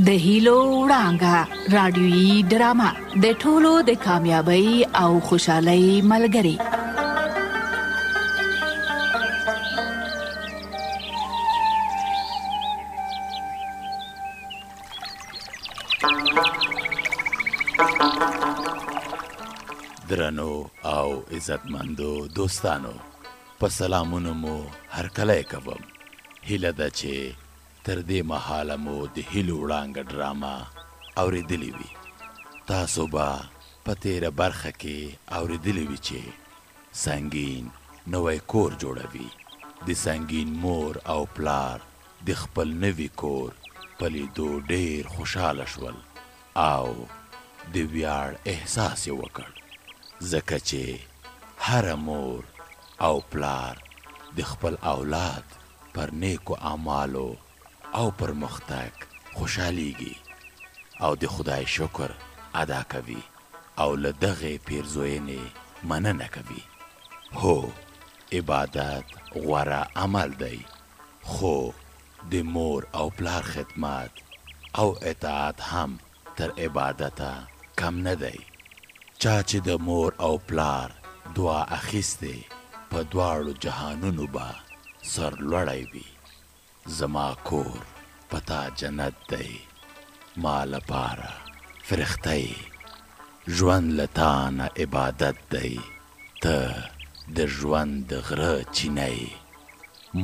د هیلو وړانګه رادیويي ډرامه د ټولو د کامیابی او خوشحالۍ ملګری. درنو او عزتمندو دوستانو، په سلامونو مو هرکلی کوم. هیله ده چې تر دې مهاله مو د هیلو وړانګه ډرامه اورېدلې وي. تاسو به په تېره برخه کې اورېدلې وي چې سنګین نوی کور جوړوي. د سنګین مور او پلار د خپل نوي کور په لیدو ډېر خوشحاله شول او د ویاړ احساس یې وکړ، ځکه چې هره مور او پلار د خپل اولاد پر نیکو اعمالو او پرمختګ خوشحالیږي او د خدای شکر ادا کوي او له دغې پیرزوینې مننه کوي. هو، عبادت غوره عمل دی، خو د مور او پلار خدمت او اطاعت هم تر عبادته کم نه دی. چا چې د مور او پلار دعا اخیستې، په دواړو جهانونو به سر لوړی وي. زما کور پتا جنت دی، ما لپاره فرښته یې، ژوند له تا نه عبادت دی، ته د ژوند د غره چینه یې،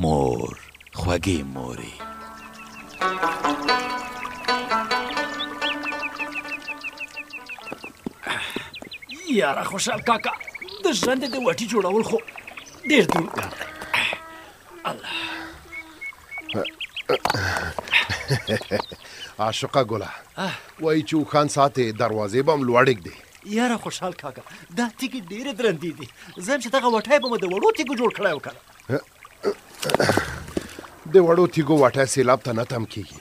مور خوږې مورې. یاره خوشحال کاکا، د ژرندې د وټي جوړول خو ډېر دورګار دی. الله عاشقه ګله وایي چې اوښان ساتې دروازې به هم لوړ ږدي. یاره خوشحال کاکا، دا تیږې ډېرې درندې دي. زه یم چې دغه وټی به مو د وړو تیږو جوړ کړی و که نه. د وړو تیږو وټی سیلاب ته نه تم کېږي.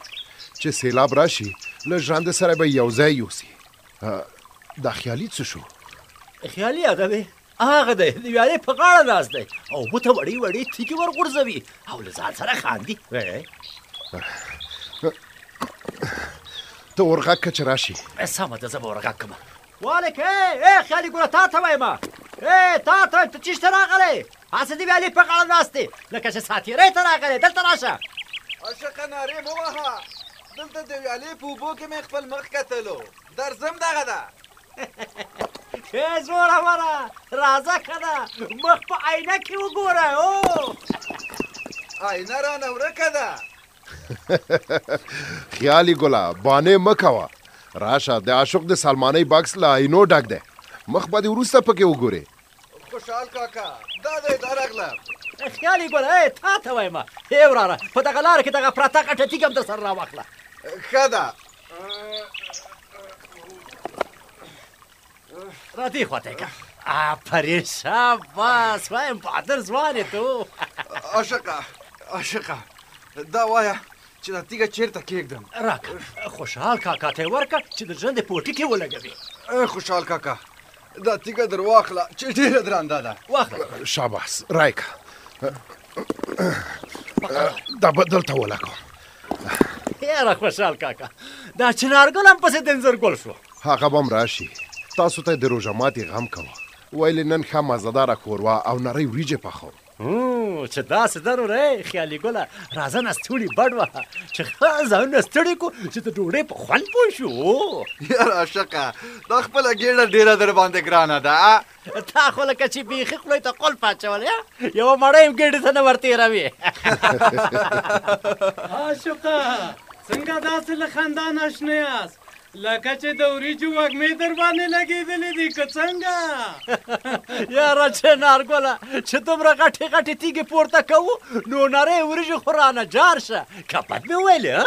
چې سیلاب راشي له ژرندې سره به یو ځای یوسي. دا خیالي څه شو؟ خیالي هغه دی، هغه دی د ویالې په غاړه ناست دی او اوبو ته وړې وړې تیږې ورغورځوي او له ځان سره خاندي. ته ورغږ که چې راشي. سمه ده، زه به ورغږ کړم. والک خیالي ګله، تا ته وایم، تا ته ته چېرته راغلی؟ هسې د ویالې په غاړه ناست دی لکه چې ساتیری ته راغلی. دلته راشه. عاشقه نارې مه وهه، دلته د ویالې په اوبو کې مې خپل مخ کتلو، درځم دغه ده. زوروره، راځه که نه مخ په آینه کې وګوره. آینه رانه ورکه ده. خیالي ګله بانې مه کوه، راشه. د عاشق د سلمانۍ بکس له آینو ډک دی، مخ به دې وروسته پکې وګورې. خوشحال کاکا دا دی درغله. خیالي ګله تا ته وایم، وراره په دغه لاره کې دغه پرته غټه تیږه هم در سره راواخله. ښه ده، را دې خواته یې که. آفرین، شاباس، وایم بهادر ځوان یې تو. عاشقه دا وایه چې دا تیږه چېرته کېږدم؟ راکه خوشحال کاکا ته یې ورکه چې د ژرندې پوټي کې ولګوي. خوشحال کاکا دا تیږه در واخله چې ډېره درنده ده. واخله. شاباس رایکه، دا به دلته ولګوم. یاره خوشحال کاکا، دا چنارګل هم پسې د انځر ګل شو. هغه به هم راشي. تاسو ته د روژه ماتې غم کوه. ویلې نن ښه مزهداره ښوروا او نرۍ وریجې پخوم. چې داسې ضرور خیالي ګله، راځه نستوړي بډ وهه چې ښه ځانونه ستړي کړو چې د ډوډۍ په خوند پوه شو. یاره عاشقه دا خپله ګېډه ډېره در باندې ګرانه ده. تا خو لکه چې بیخي خولې ته قلف اچول، یوه مړۍ هم ګېډې ته نه ورتېروي. عاشقه څنګه داسې له خندان اشنا یاست لکه چې د وریجو وږمې در باندې لګېدلې دي که څنګه؟ یاره چنارګله چې دومره غټې غټې تیږې پورته کوو نو نرۍ وریجې خو رانه جار شه. که بد مې ویلې؟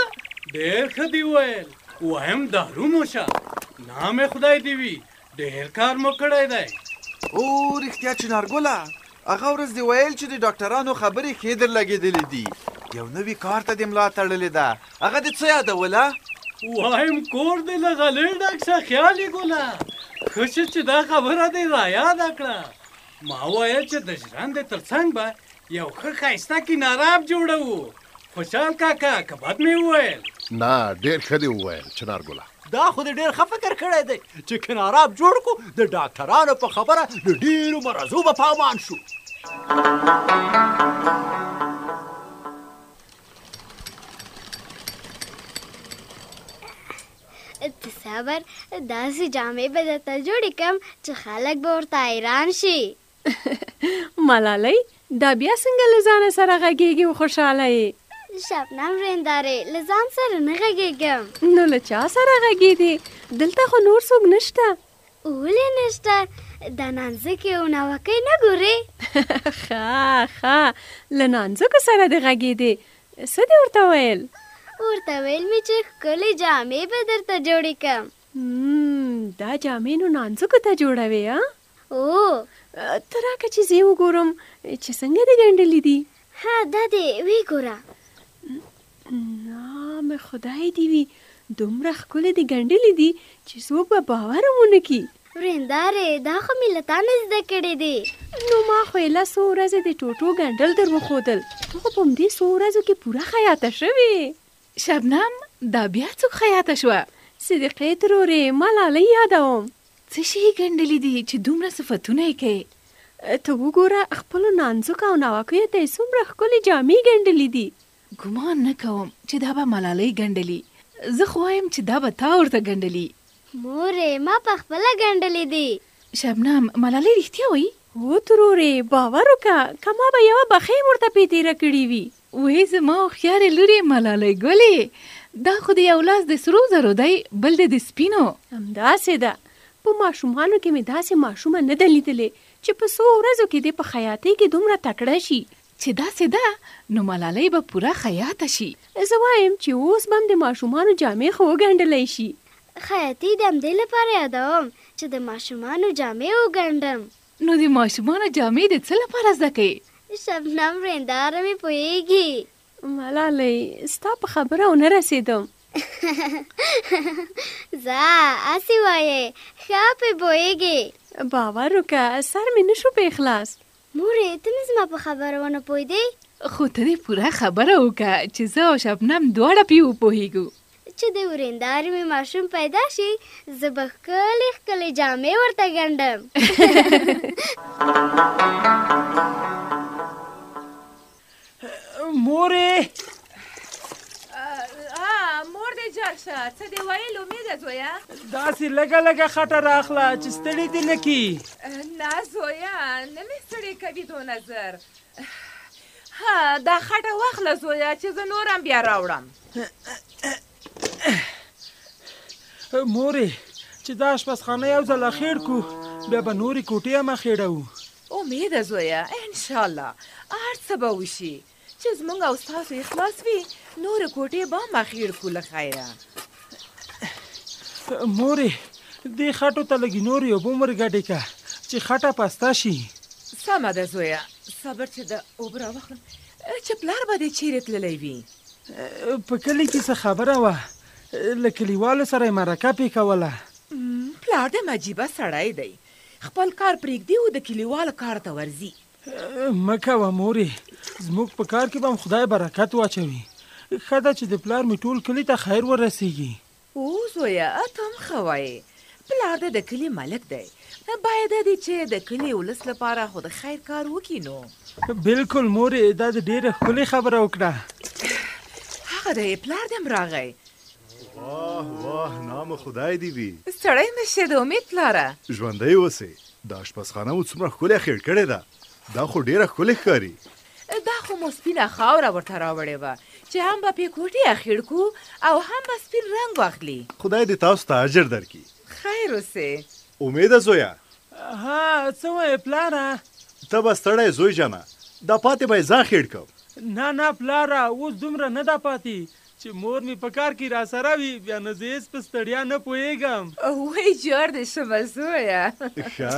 ډېر ښه دي ویل، وایم دارو موشه، نام خدای دې وي، ډېر کار مو کړی دی. رښتیا چنارګله، هغه ورځ دې ویل چې د ډاکټرانو خبرې ښې در لګېدلې دي، یو نوي کار ته دې ملا تړلې ده. هغه دې څه یادوله؟ وایم کور دې له غلې ډک شه خیالي ګله، ښه چې دا خبره دې را یاده کړه. ما ویل چې د ژرندې تر څنګ به یو ښه ښایسته کناره جوړوو خوشحال کاکا کباب مې وویل نه ډېر ښه دې وویل چنارګله. دا خو دې ډېر ښه فکر کړی دی چې کناراب جوړ کړو د ډاکټرانو په خبره د ډېرو مرضو به په امان شو. صبر داسې جامې به درته جوړې کړم چې خلک به ورته حیران شي. ملالۍ دا بیا څنګه له ځانه سره غږېږي او خوشحاله یې؟ شبنم رندارې له ځان سره نه غږېږم. نو له چا سره غږېدې؟ دلته خو نور څوک نشته. ولې نشته؟ دا نانځکې او ناوکۍ نه ګورې؟ ښه له نانځکو سره دې غږېدې. څه دې ورته ویل؟ ورته ویل مې چې ښکلې جامې به درته جوړې کړم. دا جامې نو نانځکو ته جوړوې ها؟ او ته راکړه چې زه یې وګورم چې څنګه دې ګنډلې دي. ها دا دې وی ګوره. نام خدای دې وي دومره ښکلې دې ګنډلې دي چې څوک به باور هم ونه کړي. ورېندارې دا خو مې له تا نه زده کړې دي. نو ما خو یې له څو ورځې د ټوټو ګنډل در وښودل. ته خو په همدې څو ورځو کې پوره خیاطه شوې. شبنم دا بیا څوک خیاطه شوه؟ صدقې ترورې ملالۍ یادوم. څه شي ګنډلي دي چې دومره صفتونه یې کوي؟ ته وګوره خپلو نانځکو او ناوکیو ته یې څومره ښکلې جامې ګنډلې دي. ګمان نه کوم چې دا به ملالۍ ګنډلي. زه خو وایم چې دا به تا ورته ګنډلي. مورې ما په خپله ګنډلې دي. شبنم ملالۍ رښتیا وایي؟ هو ترورې باور وکړه که ما به یوه بخۍ ورته پې تېره کړې وي. وې زما هوښیارې لورې ملالۍ ګلې دا خو د یو لاس د سرو زرو دی بل د سپینو. همداسې ده. په ماشومانو کې مې داسې ماشومه نه ده لیدلې چې په څو ورځو کې دې په خیاطۍ کې دومره تکړه شي. چې داسې ده نو ملالۍ به پوره خیاطه شي. زه وایم چې اوس به هم د ماشومانو جامې خو وګنډلی شي. خیاطي د همدې لپاره یادوم چې د ماشومانو جامې وګنډم. نو د ماشومانو جامې د څه لپاره زده کوې؟ شبنم رنداره مې پوهېږي. ملالۍ ستا په خبره ونه رسېدم. ځه هسې وایې ښه پې پوهېږې. باور وکړه سر مې نه شو پې خلاص. مورې ته مې زما په خبره ونه پوهېدې؟ خو ته دې پوره خبره وکړه چې زه او شبنم دواړه پې وپوهېږو. چې د ورېندارې مې ماشوم پیدا شي زه به ښکلې ښکلې جامې ورته ګنډم. مورې مور دې جار شه څه دې ویل امیده زویه؟ داسې لږه لږه خټه راخله چې ستړي دې نه کي. نه زویه نه مې ستړي کوي دو نظر. ها دا خټه واخله زویه چې زه نور هم بیا راوړم. مورې چې دا اشپزخانه یو ځل اخېړ کړو بیا به نورې کوټې هم اخېړوو. امیده زویه انشاءالله هر څه به وشي چې زموږ او ستاسو اخلاص وي نورې کوټې به هم اخېړ کړو له خیره. مورې دې خټو ته لږې نورې اوبه هم ورګډې کړه چې خټه پسته شي. سمه ده زویه صبر چې د اوبه راواخلم چې پلار به دې چیرې تللی وي. په کلي کې څه خبره وه له کلیوالو سره یې مرکه پې کوله. پلار دې مجیبه سړی دی خپل کار پرېږدي او د کلیوالو کار ته ورځي. مه کوه مورې زموږ په کار کې به هم خدای برکت واچوي. ښه ده چې د پلار مې ټول کلي ته خیر ورسیږي. او زویه ته هم ښه وایې پلار دې د کلي ملک دی باید دی چې د کلي ولس لپاره خو د خیر کار وکړي. نو بالکل مورې دا د ډېره ښکلې خبره وکړه. هغه دی پلار دې هم راغی. واه واه نام خدای دی وي. سړی مې شه د امید پلاره ژوندی اوسې. دا اشپزخانه مو څومره ښکلې اخېړ کړې ده. دا خو ډېره ښکلې ښکاري. دا خو مو سپینه خاوره ورته راوړې وه چې هم به پې کوټې اخېړ کړو او هم به سپین رنګ واخلي. خدای دې تاسو ته اجر درکړي. خیر اوسې. امیده زویه. ها څه وایې پلاره؟ ته به ستړی زوی جانه دا پاتې به یې زه اخېړ کړم. نه پلاره اوس دومره نه ده پاتې چې مور مې په کار کې را سره وي بیا نو زه هېڅ په ستړیا نه پوهېږم. وایي جوړ دې شمه زویه. ښه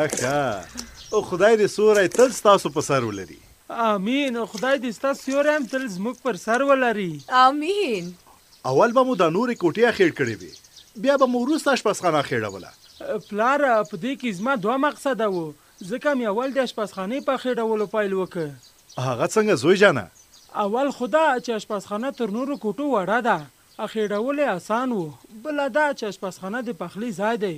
او خدای دې سوری تل ستاسو په سر ولري. امین. او خدای دې ستا سیوری هم تل زموږ پر سر ولري. امین. اول به مو دا نورې کوټې اخېړ کړې وې بیا به مو وروسته اشپزخانه اخېړوله. پلاره په دې کې زما دوه مقصده و ځکه مې اول د اشپزخانې په اخېړولو پیل وکړ. هغه څنګه زوی جانه؟ اول خدا چې اشپزخانه تر نورو کوټو وړه ده، اخیړول یې آسان و. بله دا چې اشپزخانه د پخلي ځای دی،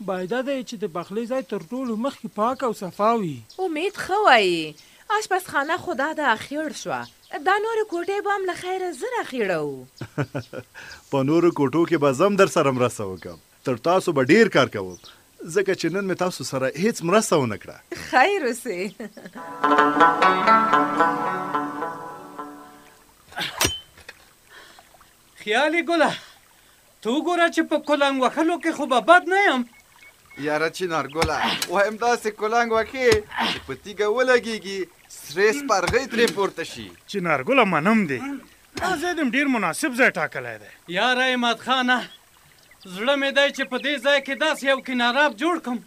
باید دی چې د پخلي ځای تر ټولو مخکې پاک او صفا وي. امید ښه وایي، اشپزخانه خدا د اخیړ شوه، دا نورې کوټې به هم له خیره زر اخیړو. په نورو کوټو کې به زم در سره مرسته وکړم، تر تاسو به ډیر کار کوم، ځکه چې نن مې تاسو سره هیڅ مرسته ونه کړه. خیر اوسې. خیالي ګله، تو ګوره چې په کلنګ وهلو کې خو به بد نه یم. یاره چنارګله، وایم داسې کلنګ وکې چې په تیږه ولګېږي، سرې سپرغۍ ترې پورته شي. چنارګله منم دی، دا ځای دې ډېر مناسب ځای ټاکلی دی. یاره عماد خانه، زړه مې دی چې په دې ځای کې داسې یو کناراب جوړ کړم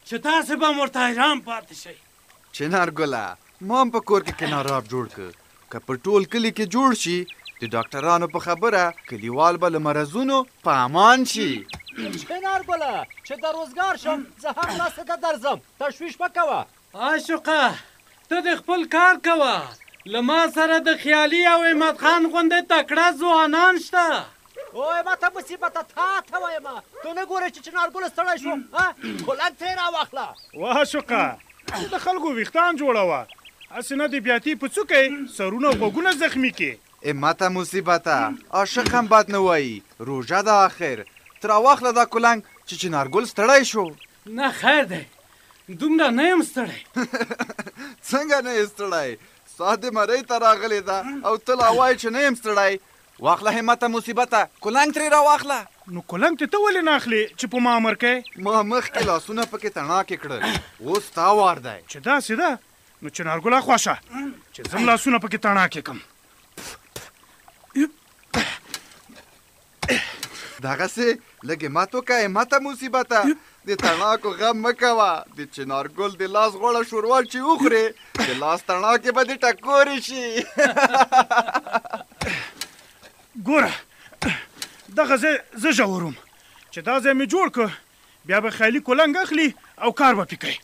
چې تاسې به هم ورته حیران پاتې شئ. چنارګله، ما هم په کور کې کناراب جوړ کړ، که په ټول کلي کې جوړ شي د ډاکټرانو په خبره کلیوال به له مرضونو په امان شي. چنارګله، چې د روزګار شم زه هم لاسته ته درځم، تشویش مه کوه. عاشقه، ته د خپل کار کوه، له ما سره د خیالي او عماد خان غوندې تکړه ځوانان شته. اوه ماته مصیبته تا ته وایم، تو نه ګورې چې چنارګله ستړی شو؟ کلنګ ترې راواخله. واه عاشقه، د خلکو ویښتان جوړوه، هسې نه د بیاتي په څوکۍ سرونه او غوږونه زخمي کې. ماته مصیبته، عاشق هم بد نه وایي، روژه ده آخر، تر راواخله دا کلنګ چې چنارګل ستړی شو. نه خیر دی، دومره نه یم ستړی. څنګه نه یې ستړی؟ ساعت دې مرۍ ته راغلې ده او ته لا وایې چې نه یم ستړی. واخله همته مصیبته، کلنګ ترې راواخله. نو کلنګ ته ولې نه اخلې چې په ما امر کوې؟ ما مخکې لاسونه پکې تڼاکې کړل، اوس تا وار دی. چې داسې ده نو چنارګله خوښه چې زم لاسونه پکې تڼاکې کړم. دغسې لږې مات وکړه ماته مصیبته، د تڼاکو غم مه کوه، د چنارګل د لاس غوړه شوروا چې وخورې د لاس تڼاکې به دې ټکورې شي. ګوره دغه ځای زه ژوروم چې دا ځای مې جوړ کړ، بیا به خیالي کلنګ اخلي او کار به پې کوي.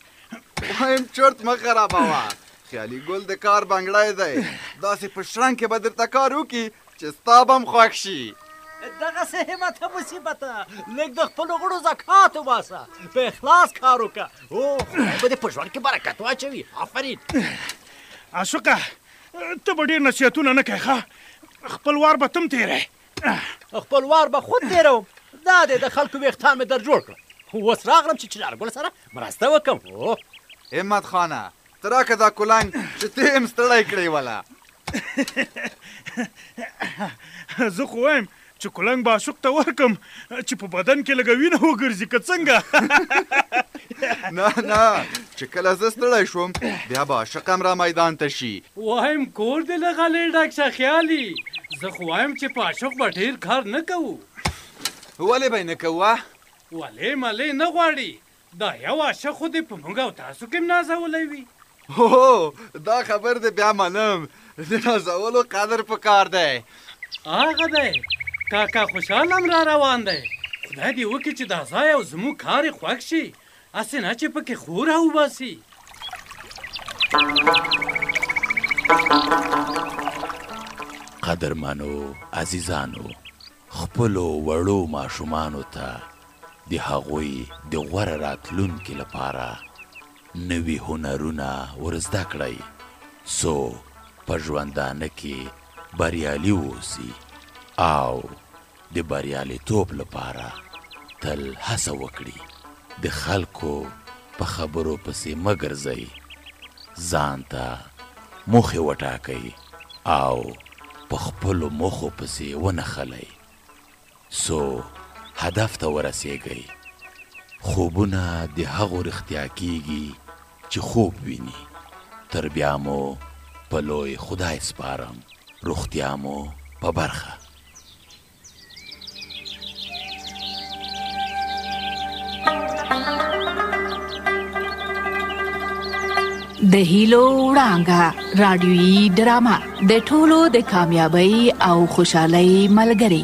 وایم چرت مه خرابوه، خیالي ګل د کار بنګړی دی، داسې په شرنګ کې به درته کار وکړي چې ستا به هم خوښ شي. دغسې همته مصیبته، لږ د خپلو غړو زکات وباسه، په اخلاص کار وکړه، او خدای به دې په ژوند کې برکت واچوي. آفرین. عاشقه، ته به ډېر نصیحتونه نه کوې ښه، خپل وار به تم تېری. خپل وار به خود تېروم، دا دی د خلکو ویښتان مې در جوړ کړه، اوس راغلم چې چنارګل سره مرسته وکړم. همت خانه، ته راکړه دا کلنګ چې ته هم ستړی کړی وله. زه خو وایم چې کلنګ به عاشق ته ورکم چې په بدن کې لږه وینه وګرځي که څنګه. نه نه، چې کله زه ستړی شوم بیا به عاشق هم را میدان ته شي. وایم کور دې له غلې ډک شه خیالي، زه خو وایم چې په عاشق به ډېر کار نه کوو. ولې به یې نه کوه؟ ولې ملې نه غواړي، دا یو عاشق خو دې په موږ او تاسو کې هم نازولی وي. هو دا خبر دې بیا منم، د نازولو قدر په کار دی. هغه دی کاکا خوشحال هم را روان دی، خدای دې وکړي چې دا ځای او زموږ کار یې خوښ شي، هسې نه چې پکې خور راوباسي. قدرمنو عزیزانو، خپلو وړو ماشومانو ته د هغوی د غوره راتلونکي لپاره نوي هنرونه ور زده کړئ څو په ژوندانه کې بریالي واوسي او د بریالیتوب لپاره تل هڅه وکړي. د خلکو په خبرو پسې مه ګرځئ، ځان ته موخې وټاکئ او په خپلو موخو پسې ونښلئ څو هدف ته ورسیږئ. خوبونه د هغو رښتیا کیږي چې خوب ویني. تر بیا مو په لوی خدای سپارم، روغتیا مو په برخه. د هیلو وړانګه رادیویي ډرامه د ټولو د کامیابی او خوشحالۍ ملګری.